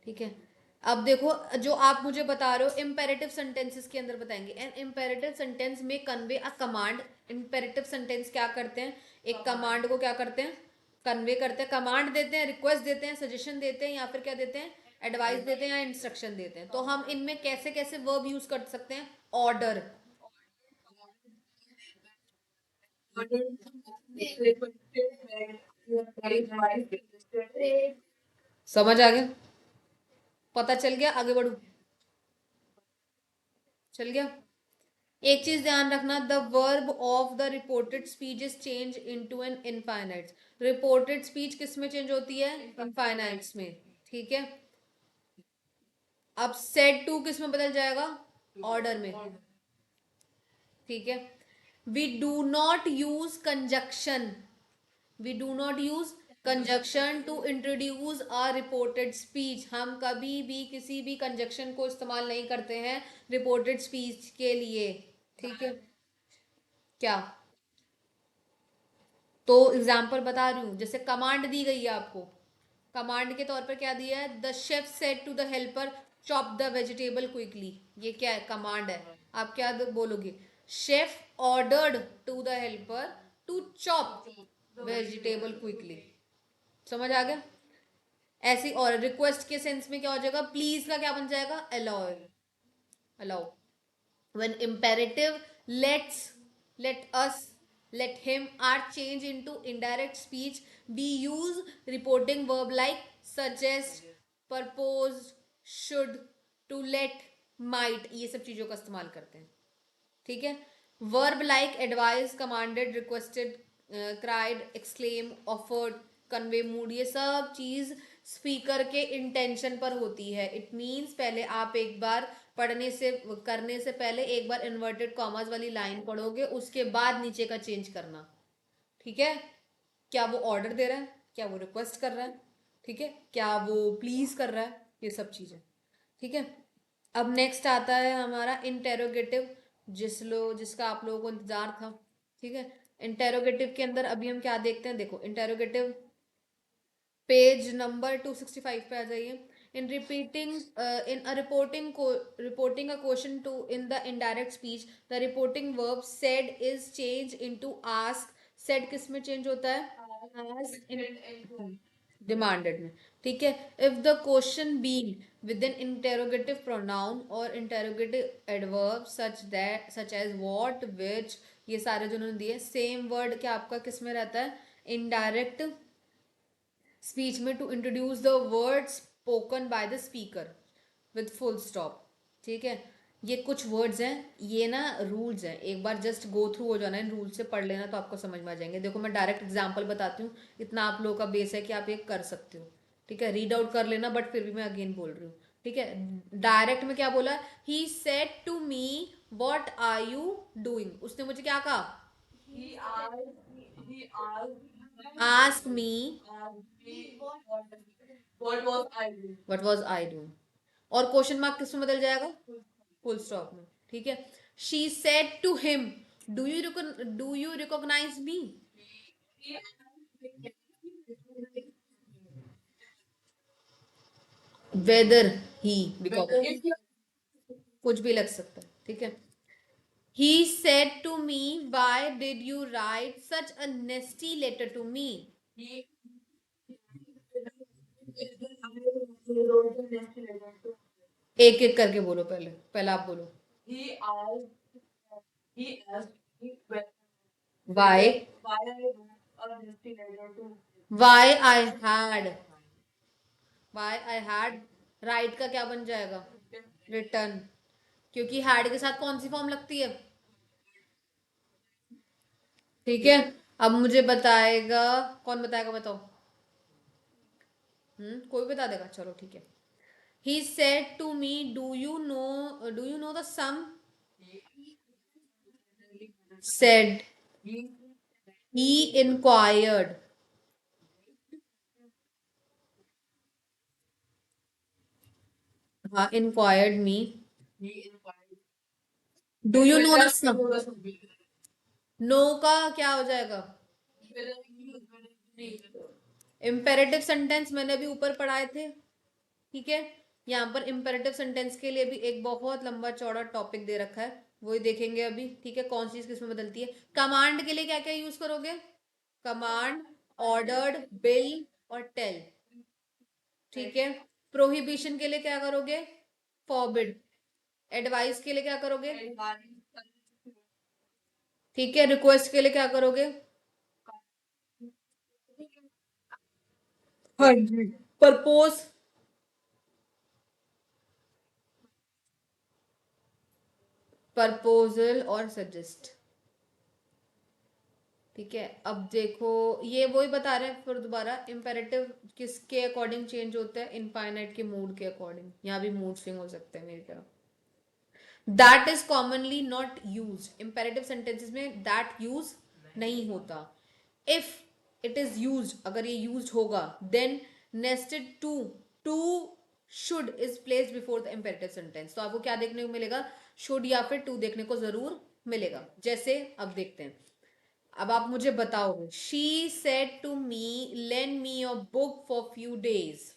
ठीक है, अब देखो जो आप मुझे बता रहे हो इम्पेरेटिव सेंटेंसेस के अंदर बताएंगे, एन इम्पेरेटिव सेंटेंस में convey a command. Imperative sentence क्या करते हैं, एक कमांड को क्या करते हैं, कन्वे करते हैं, कमांड देते हैं, रिक्वेस्ट देते हैं, सजेशन देते हैं, या फिर क्या देते हैं, एडवाइस देते हैं या इंस्ट्रक्शन देते हैं। तो हम इनमें कैसे कैसे वर्ब यूज कर सकते हैं, ऑर्डर, समझ आ गया, पता चल गया, आगे बढ़ू, चल गया। एक चीज ध्यान रखना, the verb of the reported speech is change into an infinite. Reported speech किस में चेंज होती है, इनफाइनाइट्स में। ठीक है, अब सेड टू किस में बदल जाएगा, ऑर्डर में। ठीक है, we do not use conjunction, we do not use conjunction to introduce a reported speech, हम कभी भी किसी भी कंजक्शन को इस्तेमाल नहीं करते हैं रिपोर्टेड स्पीच के लिए। ठीक है, क्या, तो एग्जाम्पल बता रही हूँ, जैसे कमांड दी गई है आपको, कमांड के तौर पर क्या दिया है, the chef said to the helper chop the vegetable quickly, ये क्या है, कमांड है। आप क्या बोलोगे, chef ordered to the helper to chop vegetable quickly. समझ आ गया। ऐसी, और रिक्वेस्ट के सेंस में क्या हो जाएगा, प्लीज का क्या बन जाएगा, allow, allow. when imperative, let's, let us, let him are changed into indirect speech, we use reporting verb like suggest, propose, should, to let, might, ये सब चीजों का इस्तेमाल करते हैं। ठीक है, verb like advice, commanded, requested, cried, exclaim, offered, convey mood, ये सब चीज स्पीकर के इंटेंशन पर होती है। इट मीन्स पहले आप एक बार पढ़ने से करने से पहले एक बार इन्वर्टेड कॉमास वाली लाइन पढ़ोगे, उसके बाद नीचे का चेंज करना। ठीक है, क्या वो ऑर्डर दे रहा है, क्या वो रिक्वेस्ट कर रहा है, ठीक है, क्या वो प्लीज कर रहा है, ये सब चीजें। ठीक है, अब नेक्स्ट आता है हमारा इंटेरोगेटिव, जिसका आप लोगों को इंतजार था। ठीक है, इंटेरोगेटिव के अंदर अभी हम क्या देखते हैं, देखो इंटेरोगेटिव पेज नंबर 265 पे आ जाइए। In repeating in a reporting a question to in the indirect speech, the reporting verb said is change into ask. Said किस में चेंज होता है, आस्क, डिमांडेड में। ठीक है, if the question being with an interrogative pronoun और interrogative adverb such as what, which, ये सारे जो उन्होंने दिए, सेम वर्ड क्या आपका किस में रहता है, इनडायरेक्ट स्पीच में, to introduce the word spoken by the speaker with full stop. ठीक है, ये कुछ वर्ड्स हैं, ये ना रूल्स हैं, एक बार जस्ट गो थ्रू हो जाना, इन रूल्स से पढ़ लेना तो आपको समझ में आ जाएंगे। देखो मैं डायरेक्ट एग्जांपल बताती हूँ, इतना आप लोगों का बेस है कि आप ये कर सकते हो। ठीक है, रीड आउट कर लेना, बट फिर भी मैं अगेन बोल रही हूँ। ठीक है, डायरेक्ट में क्या बोला, he said to me what are you doing, उसने मुझे क्या कहा, ask me what was I doing, और क्वेश्चन मार्क किस में बदल जाएगा, फुल स्टॉप में। ठीक है, she said to him do you recognise me, whether he, कुछ भी लग सकता है। ठीक है, he said to me why did you write such a nasty letter to me, एक एक करके बोलो, पहले पहले आप बोलो, why why I had why I had right का क्या बन जाएगा, रिटर्न, क्योंकि हैड के साथ कौन सी फॉर्म लगती है। ठीक है, अब मुझे बताएगा, कौन बताएगा बताओ, कोई बता देगा, चलो ठीक है। He said to me do you know the sum, said, he inquired, हाँ inquired me, do you know the sum, know का क्या हो जाएगा, इम्पेरेटिव सेंटेंस मैंने अभी ऊपर पढ़ाए थे। ठीक है, यहाँ पर इम्पेरेटिव सेंटेंस के लिए भी एक बहुत लंबा चौड़ा टॉपिक दे रखा है, वही देखेंगे अभी। ठीक है, कौन सी चीज किसमें बदलती है। कमांड के लिए क्या क्या यूज करोगे, कमांड, ऑर्डर्ड, बिल और टेल। ठीक है, प्रोहिबिशन के लिए क्या करोगे, फॉरबिड, एडवाइस के लिए क्या करोगे, ठीक है, रिक्वेस्ट के लिए क्या करोगे, हाँ जी, परपोज, प्रपोजल और सजेस्ट। ठीक है, अब देखो ये वही बता रहे हैं फिर दोबारा, इंपेरेटिव किसके अकॉर्डिंग चेंज होता है, इनफाइनाइट के मूड के अकॉर्डिंग, यहाँ भी मूड स्विंग हो सकते हैं मेरी तरफ। That is commonly not use, imperative sentences में दैट यूज नहीं होता। इफ इट इज यूज, अगर ये यूज होगा, then nested to should is placed before the imperative sentence, तो आपको क्या देखने को मिलेगा, शुड या फिर टू देखने को जरूर मिलेगा। जैसे अब देखते हैं, अब आप मुझे बताओ, she said to me lend me your book for few days.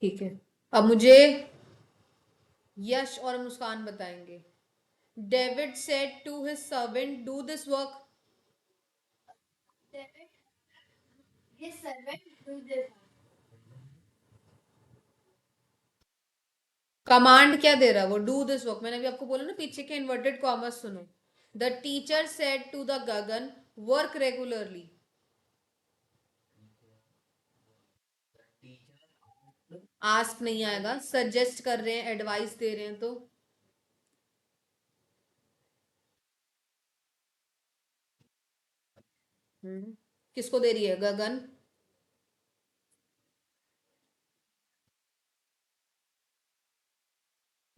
ठीक है, अब मुझे यश और मुस्कान बताएंगे। David said to his servant do this work. Command क्या दे रहा है वो, डू दिस वर्क, मैंने अभी आपको बोला ना, पीछे के इन्वर्टेड कॉमर्स सुनो। The teacher said to the Gagan work regularly. Ask नहीं आएगा, सजेस्ट कर रहे हैं, एडवाइस दे रहे हैं तो किसको दे रही है? गगन।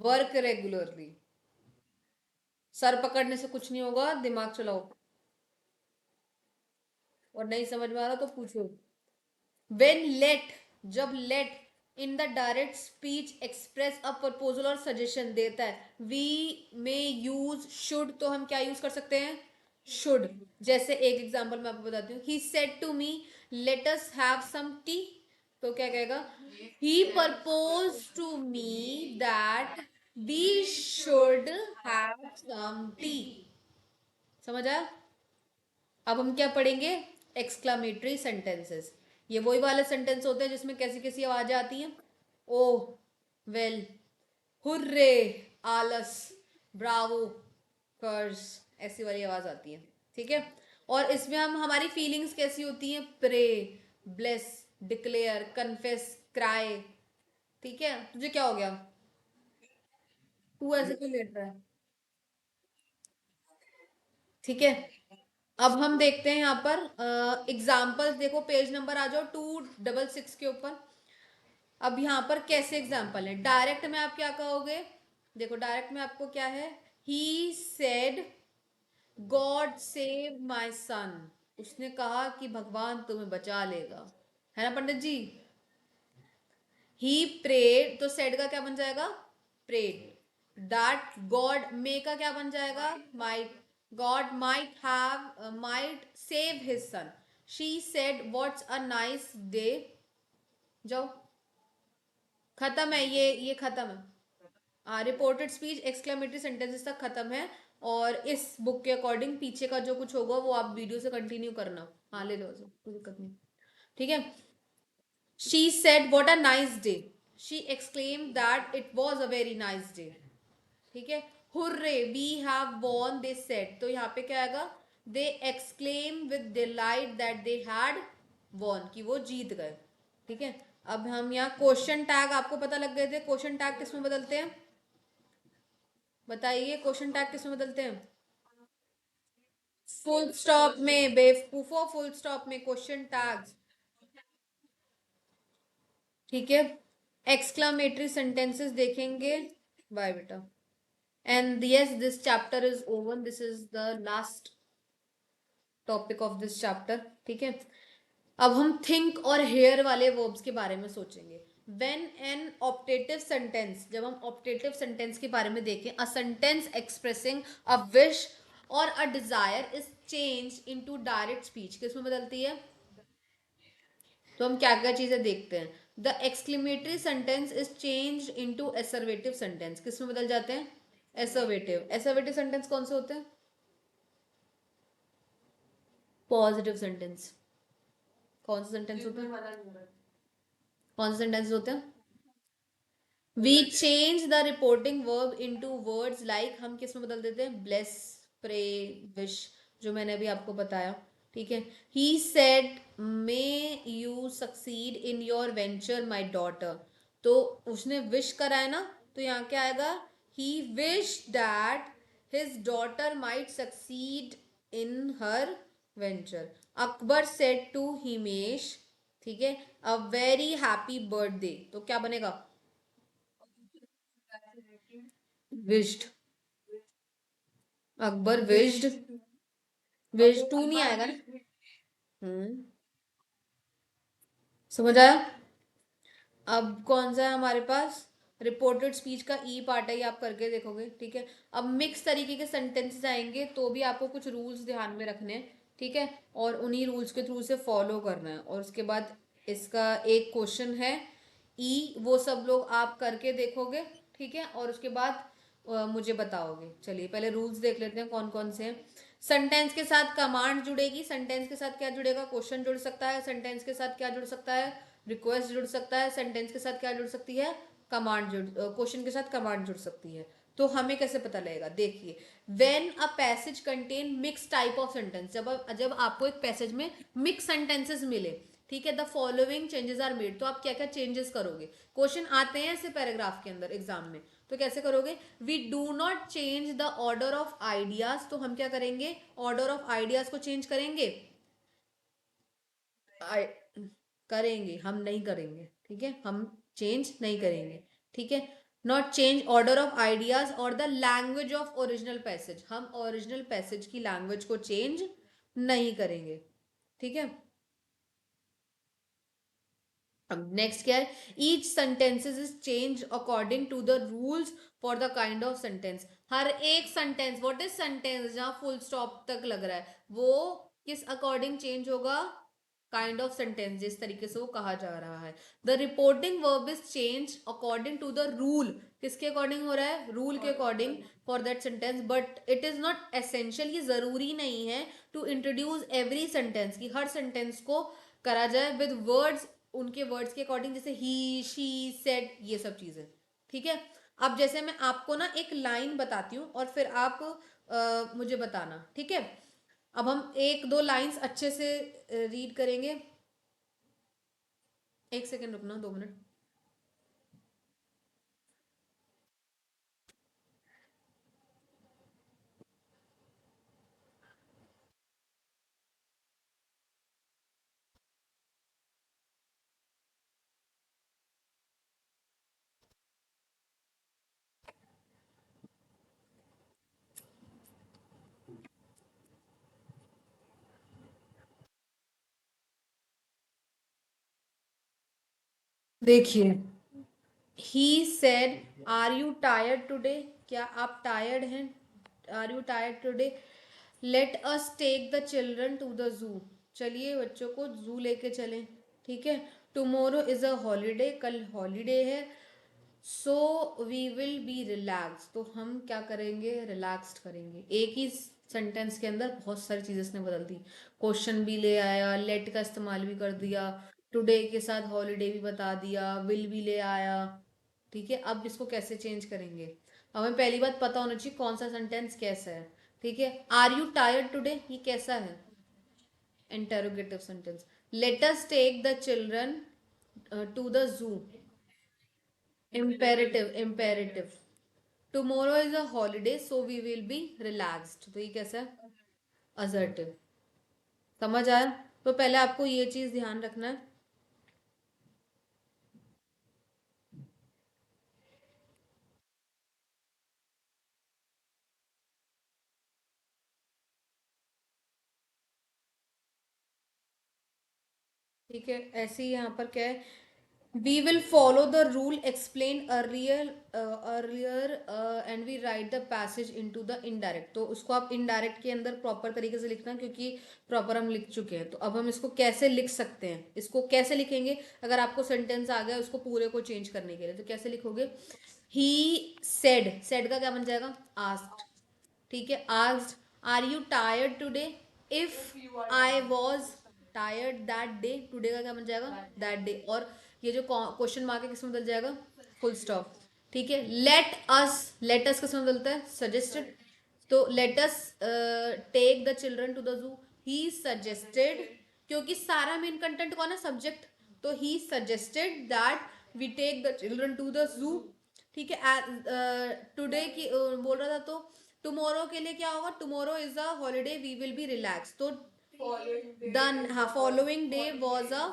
Work regularly. सर पकड़ने से कुछ नहीं होगा, दिमाग चलाओ। और नहीं समझ में आ रहा तो पूछो। वेन लेट, जब let in the direct speech express a proposal और सजेशन देता है, वी में यूज शुड, तो हम क्या यूज कर सकते हैं? शुड। जैसे एक एग्जांपल मैं आपको बताती हूँ, he said to me let us have some tea, तो क्या कहेगा? He propose to me that we should have some tea. समझ आया? अब हम क्या पढ़ेंगे? Exclamatory sentences. ये वही वाले सेंटेंस होते हैं जिसमें कैसी कैसी आवाजें आती हैं? ओ, वेल, हुर्रे, आलस, ब्रावो, कर्स, ऐसी वाली आवाज आती है। ठीक है। और इसमें हम हमारी फीलिंग्स कैसी होती हैं? Pray, bless, declare, confess, cry. ठीक है। तुझे क्या हो गया? तू ऐसे क्यों लेट रहा है? ठीक है। अब हम देखते हैं यहाँ पर एग्जाम्पल्स। देखो पेज नंबर आ जाओ 266 के ऊपर। अब यहाँ पर कैसे एग्जाम्पल है? डायरेक्ट में आप क्या कहोगे? देखो डायरेक्ट में आपको क्या है? He said God save my son, उसने कहा कि भगवान तुम्हें बचा लेगा, है ना पंडित जी? ही प्रेड, तो सेड का क्या बन जाएगा? प्रेड। दैट गॉड, मे का क्या बन जाएगा? Might. God might have, might save his son. She said what's a nice day. जाओ, खत्म है ये खत्म है। हाँ, रिपोर्टेड स्पीच एक्सक्लेमेटरी सेंटेंसेस तक खत्म है। और इस बुक के अकॉर्डिंग पीछे का जो कुछ होगा वो आप वीडियो से कंटिन्यू करना। हाँ ले लो, कोई दिक्कत नहीं। ठीक है। She said what a nice day, she exclaim that it was a very nice day. ठीक है। Hurray, we have won, they said, तो यहाँ पे क्या आएगा? They exclaim with delight that they had won, कि वो जीत गए। ठीक है। अब हम यहाँ क्वेश्चन टैग, आपको पता लग गए थे क्वेश्चन टैग किस में बदलते हैं? बताइए, क्वेश्चन टैग किस में बदलते हैं? फुल स्टॉप में बेवकूफो, फुल स्टॉप में क्वेश्चन टैग्स। ठीक है। एक्सक्लामेटरी सेंटेंसेस देखेंगे। बाय बेटा। And yes, this chapter is over, this is the last topic of this chapter. ठीक है। अब हम थिंक और हेयर वाले वर्ब्स के बारे में सोचेंगे। वेन एन ऑप्टेटिव सेंटेंस, जब हम ऑप्टेटिव सेंटेंस के बारे में देखें, a sentence expressing a wish और a desire is change into direct speech, किसमें बदलती है? तो हम क्या क्या चीजें देखते हैं? The exclamatory sentence is change into assertive sentence, किसमें बदल जाते हैं? एसर्वेटिव। एसर्वेटिव सेंटेंस कौन से होते हैं? Positive sentence. कौन से सेंटेंस होते हैं? कौन से सेंटेंस होते हैं? We change the reporting verb into words like, हम किस में बदल देते हैं? ब्लेस, प्रे, विश, जो मैंने अभी आपको बताया। ठीक है। He said may you succeed in your venture my daughter, तो उसने विश करा है ना, तो यहाँ क्या आएगा? He wish that his daughter might succeed in her venture. Akbar said to Himesh, ठीक है, अ वेरी हैप्पी बर्थडे, तो क्या बनेगा? Wished. Akbar wished, wish to नहीं आएगा ना। समझ आया? अब कौन सा है हमारे पास? रिपोर्टेड स्पीच का ई पार्ट है, ये आप करके देखोगे। ठीक है। अब मिक्स तरीके के सेंटेंसेस आएंगे तो भी आपको कुछ रूल्स ध्यान में रखने हैं। ठीक है। और उन्हीं रूल्स के थ्रू से फॉलो करना है। और उसके बाद इसका एक क्वेश्चन है ई, वो सब लोग आप करके देखोगे। ठीक है। और उसके बाद मुझे बताओगे। चलिए पहले रूल्स देख लेते हैं कौन कौन से हैं। सेंटेंस के साथ कमांड जुड़ेगी। सेंटेंस के साथ क्या जुड़ेगा? क्वेश्चन जुड़ सकता है। सेंटेंस के साथ क्या जुड़ सकता है? रिक्वेस्ट जुड़ सकता है। सेंटेंस के साथ क्या जुड़ सकती है? कमांड जुड़, क्वेश्चन के साथ कमांड जुड़ सकती है। तो हमें कैसे पता लगेगा? देखिए, when a passage contain mix type of sentence, जब जब आपको एक पैसेज में मिक्स सेंटेंसेस मिले, ठीक है, the following changes are made, तो आप क्या क्या चेंजेस करोगे? क्वेश्चन आते हैं ऐसे पैराग्राफ के अंदर एग्जाम में, तो कैसे करोगे? We do not change the order of ideas, तो हम क्या करेंगे? ऑर्डर ऑफ आइडियाज को चेंज करेंगे। I, करेंगे, हम नहीं करेंगे, ठीक है, हम चेंज नहीं करेंगे, ठीक है। Not change order of ideas और the language of original passage, हम ओरिजिनल पैसेज की लैंग्वेज को चेंज नहीं करेंगे, ठीक है। अब नेक्स्ट क्या है, each sentences is change according to the rules for the kind of sentence. हर एक सेंटेंस, व्हाट इज सेंटेंस, जहां फुल स्टॉप तक लग रहा है, वो किस अकॉर्डिंग चेंज होगा, काइंड ऑफ सेंटेंस, जिस तरीके से वो कहा जा रहा है। The reporting verb is change according to the rule, किसके अकॉर्डिंग हो रहा है, रूल के according for that sentence, but it is not essential, ये जरूरी नहीं है टू इंट्रोड्यूस एवरी सेंटेंस, की हर सेंटेंस को करा जाए विद वर्ड्स, उनके वर्ड्स के अकॉर्डिंग, जैसे ही, शी, सेड, ये सब चीजें, ठीक है। अब जैसे मैं आपको ना एक लाइन बताती हूँ और फिर आप मुझे बताना, ठीक है। अब हम एक दो लाइंस अच्छे से रीड करेंगे। एक सेकेंड रुकना, 2 मिनट। देखिए, he said are you tired today, क्या आप टायर्ड हैं, are you tired today. Let us take the children to the zoo, चलिए बच्चों को जू लेके चलें, ठीक है। टुमारो इज अ हॉलीडे, कल हॉलीडे है। So we will be relax, तो हम क्या करेंगे, रिलैक्स्ड करेंगे। एक ही सेंटेंस के अंदर बहुत सारी चीजें इसने बदल दी, क्वेश्चन भी ले आया, लेट का इस्तेमाल भी कर दिया, टुडे के साथ हॉलीडे भी बता दिया, विल भी ले आया, ठीक है। अब इसको कैसे चेंज करेंगे, हमें पहली बात पता होना चाहिए कौन सा सेंटेंस कैसा है, ठीक है। आर यू टायर्ड टुडे, ये कैसा है, interrogative sentence. Let us take the children to the zoo, imperative, imperative. Tomorrow is a holiday so we will be relaxed, तो ये कैसा है, असर्टिव। समझ आया, तो पहले आपको ये चीज ध्यान रखना है। ठीक है, ऐसे ही यहाँ पर क्या है, we will follow the rule explain earlier, earlier and we write the passage into the indirect, तो उसको आप इनडायरेक्ट के अंदर प्रॉपर तरीके से लिखना, क्योंकि प्रॉपर हम लिख चुके हैं। तो अब हम इसको कैसे लिख सकते हैं, इसको कैसे लिखेंगे, अगर आपको सेंटेंस आ गया उसको पूरे को चेंज करने के लिए, तो कैसे लिखोगे, ही सेड, सेड का क्या बन जाएगा, आस्क्ड, ठीक है। Asked are you tired today, if I was tired that day, today का क्या बन जाएगा, दैट डे, और ये जो क्वेश्चन मार्क है किस में बदल जाएगा, फुल स्टॉप, ठीक है। लेट अस किस में बदलता है, सजेस्टेड, तो let us take the children to the zoo, he suggested, क्योंकि सारा मेन कंटेंट कौन है, सब्जेक्ट, तो he suggested that we take the children to the zoo, ठीक है। टुडे की बोल रहा था, तो टुमारो के लिए क्या होगा, tomorrow is a holiday we will be relax, तो डन, हाँ, following day was a,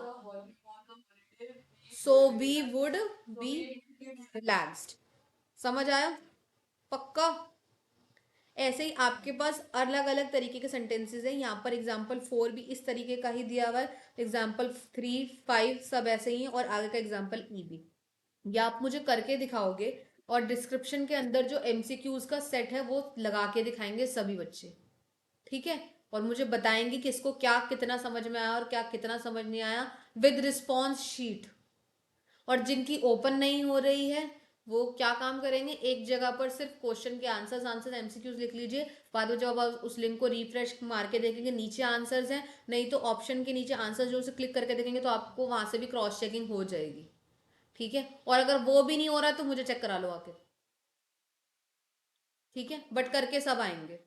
so we would be relaxed. समझ आया, पक्का। ऐसे ही आपके पास अलग अलग तरीके के सेंटेंसेस हैं, यहाँ पर एग्जाम्पल 4 भी इस तरीके का ही दिया हुआ है, एग्जाम्पल 3, 5 सब ऐसे ही है, और आगे का एग्जाम्पल भी, या आप मुझे करके दिखाओगे, और डिस्क्रिप्शन के अंदर जो एमसीक्यूज का सेट है वो लगा के दिखाएंगे सभी बच्चे, ठीक है। और मुझे बताएंगे कि इसको क्या कितना समझ में आया और क्या कितना समझ नहीं आया, विद रिस्पॉन्स शीट। और जिनकी ओपन नहीं हो रही है वो क्या काम करेंगे, एक जगह पर सिर्फ क्वेश्चन के आंसर्स, आंसर एमसीक्यूज लिख लीजिए, बाद में जब आप उस लिंक को रिफ्रेश मार के देखेंगे नीचे आंसर्स हैं, नहीं तो ऑप्शन के नीचे आंसर जो से क्लिक करके देखेंगे तो आपको वहां से भी क्रॉस चेकिंग हो जाएगी, ठीक है। और अगर वो भी नहीं हो रहा तो मुझे चेक करा लो आके, ठीक है, बट करके सब आएंगे।